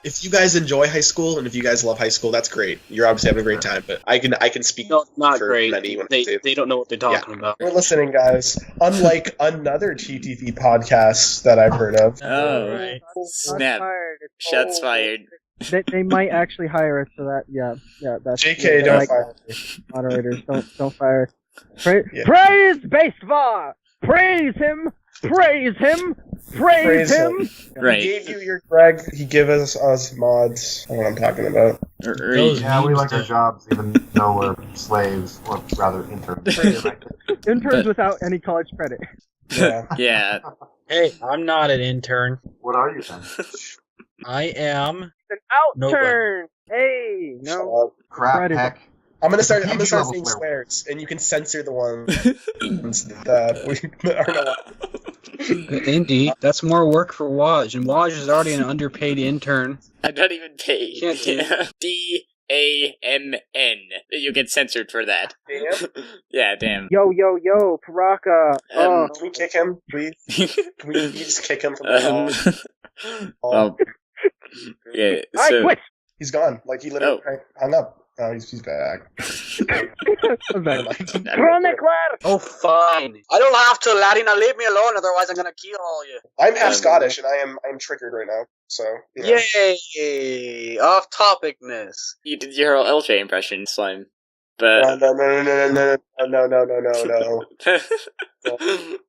if you guys enjoy high school and if you guys love high school, that's great. You're obviously having a great time. But I can speak. No, not for great. many when They don't know what they're talking about. We're listening, guys. Unlike another TTV podcast that I've heard of. Oh, right. Snap. Shots fired. They might actually hire us for that. Yeah. That's JK, don't fire me. Moderators, don't fire. Praise Based Var! Praise him! Praise him! Praise him! Right. He gave you your Greg. He gave us mods. I don't know what I'm talking about. Yeah, we like our jobs, even though we're slaves, or rather interns. Interns without any college credit. Yeah. Yeah. Hey, I'm not an intern. What are you then? I am An outturn! Hey! No. Crap, Credit. heck. I'm gonna start PG saying level swears, and you can censor the ones that are not. Indeed. That's more work for Waj, and Waj is already an underpaid intern. I'm not even paid. Can't do DAMN. You get censored for that. Damn. Yeah, damn. Yo, Paraka. Can we kick him, please? Can we just kick him from the call? Well, yeah, I so... quit! He's gone. Like, he literally hung up. Oh, he's back. Chronicler! Oh, fine. I don't have to, laddie. Now leave me alone, otherwise I'm gonna kill all you. I'm half Scottish, and I'm triggered right now. So, you know. Yay! Off topicness. You did your LJ impression, Slime. But... No.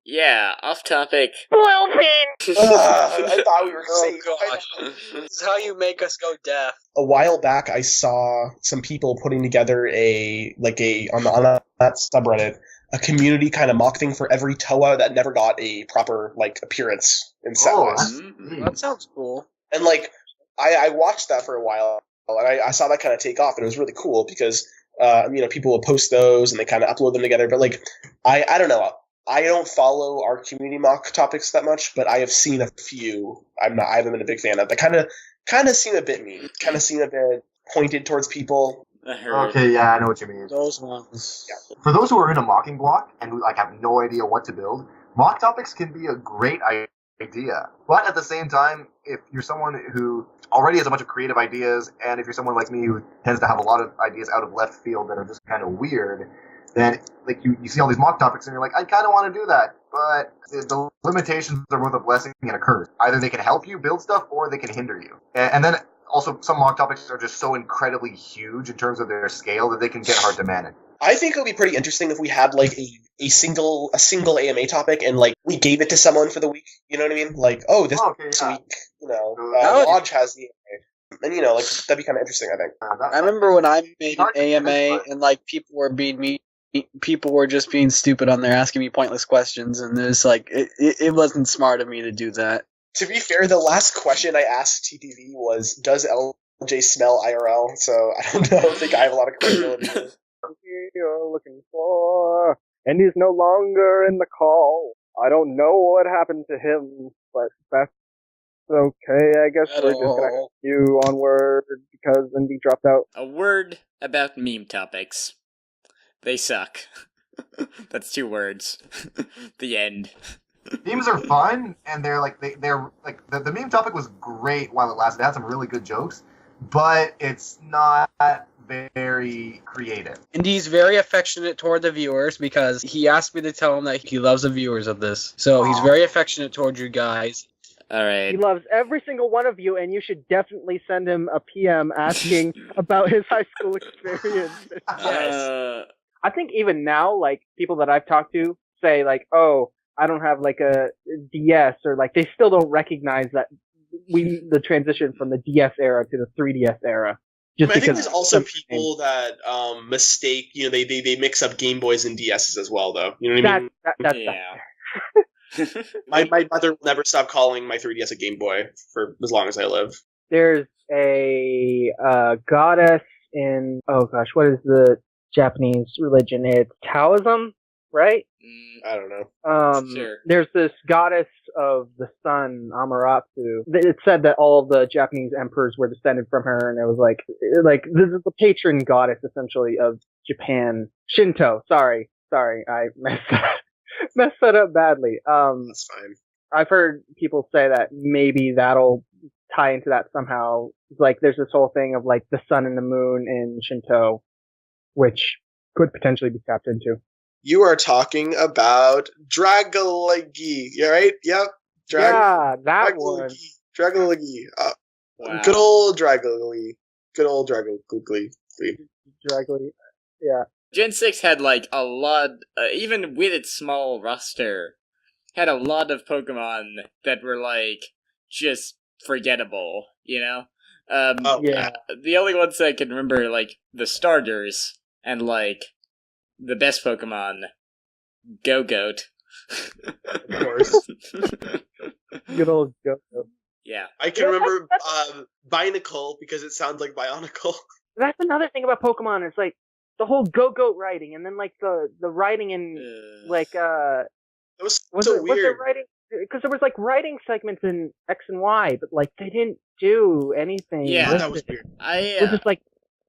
Yeah, off topic. Bullpen! I thought we were safe. Gosh. This is how you make us go deaf. A while back, I saw some people putting together on that subreddit, a community kind of mock thing for every Toa that never got a proper appearance in Setwise. That sounds cool. And I watched that for a while, and I saw that kind of take off, and it was really cool because people will post those and they kind of upload them together. But I don't know. I don't follow our community mock topics that much, but I have seen a few. I haven't been a big fan of. They kind of seem a bit mean. Kind of seem a bit pointed towards people. Okay, yeah, I know what you mean. Those ones. Yeah. For those who are in a mocking block and who have no idea what to build, mock topics can be a great idea. But at the same time, if you're someone who already has a bunch of creative ideas, and if you're someone like me who tends to have a lot of ideas out of left field that are just kind of weird, then you see all these mock topics and you're like, I kind of want to do that, but the limitations are both a blessing and a curse. Either they can help you build stuff or they can hinder you. And then also some mock topics are just so incredibly huge in terms of their scale that they can get hard to manage. I think it would be pretty interesting if we had a single AMA topic and we gave it to someone for the week. You know what I mean? This week, Lodge has the AMA. And that'd be kind of interesting, I think. I remember when I made an AMA and people were being mean. People were just being stupid on there, asking me pointless questions, and there's it wasn't smart of me to do that. To be fair, the last question I asked TTV was, "Does LJ smell IRL?" So I don't think I have a lot of credibility. You're looking for, and he's no longer in the call. I don't know what happened to him, but that's okay. I guess we're just gonna continue onward because Indy dropped out. A word about meme topics. They suck. That's 2 words. The end. Memes are fun, and they're the meme topic was great while it lasted. It had some really good jokes, but it's not very creative. And he's very affectionate toward the viewers because he asked me to tell him that he loves the viewers of this. So he's very affectionate toward you guys. All right. He loves every single one of you, and you should definitely send him a PM asking about his high school experience. Yes. I think even now, people that I've talked to say, oh, I don't have, a DS, or, they still don't recognize that the transition from the DS era to the 3DS era. I think there's also people that mistake, they mix up Game Boys and DSs as well, though. You know what I mean? That's my mother will never stop calling my 3DS a Game Boy for as long as I live. There's a goddess in, what is the Japanese religion? It's Taoism, right? I don't know. Sure. There's this goddess of the sun, Amaterasu. It said that all of the Japanese emperors were descended from her, and it was this is the patron goddess essentially of Japan. Shinto. Sorry, I messed that up badly. That's fine. I've heard people say that maybe that'll tie into that somehow, Like, there's this whole thing of like the sun and the moon in Shinto, which could potentially be tapped into. You are talking about Dragoligi, you right? Yep. Yeah, that one. Dragoligi. Wow. Good old Dragoligi. Good old Dragoligi. Dragly. Yeah. Gen 6 had like a lot, even with its small roster, had a lot of Pokemon that were like just forgettable, you know? Yeah. The only ones I can remember are like the starters and like the best Pokemon, Go-Goat. Of course. Good old Go-Go. Yeah. I can remember Binacle because it sounds like Bionicle. That's another thing about Pokemon. It's like the whole Go-Goat writing, and then like the writing in like It was was so it weird. was there writing because there was like writing segments in X and Y, but like they didn't do anything. Yeah. That was weird. It was just like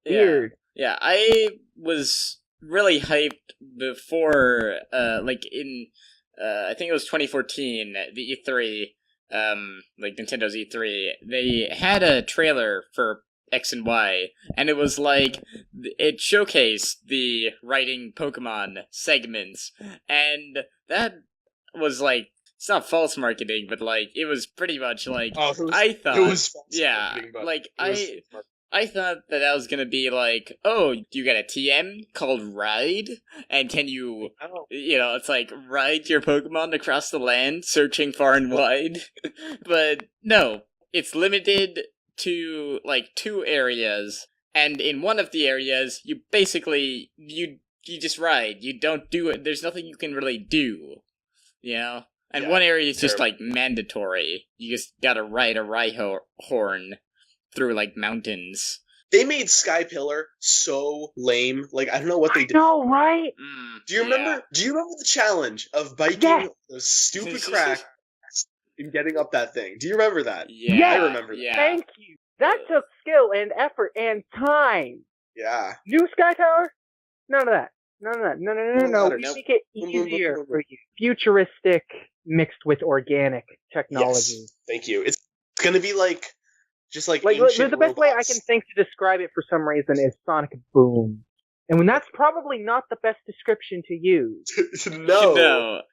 weird. Yeah, I was really hyped before, like in, I think it was 2014, the E3, like Nintendo's E3, they had a trailer for X and Y, and it was like, it showcased the writing Pokemon segments, and that was like, it's not false marketing, but like, it was pretty much like, I thought, it was false yeah, marketing, but like, it was I thought that was gonna be like, oh, you got a TM called Ride? And can you, it's like, ride your Pokemon across the land, searching far and wide? But no, it's limited to, like, 2 areas, and in one of the areas, you basically, you just ride, you don't do it, there's nothing you can really do, you know? And one area is just, like, mandatory. You just gotta ride a Rhyhorn through, like, mountains. They made Sky Pillar so lame. Like, I don't know what they did. No, right? Do you remember the challenge of biking those stupid cracks and getting up that thing? Do you remember that? Yeah, I remember that. Yeah. Thank you. That took skill and effort and time. Yeah. New Sky Tower? None of that. No. We Nope. make it easier for you. Futuristic mixed with organic technology. Yes. Thank you. It's gonna be like just like the ancient best way I robots. can think to describe it for some reason is Sonic Boom. And when that's probably not the best description to use. No.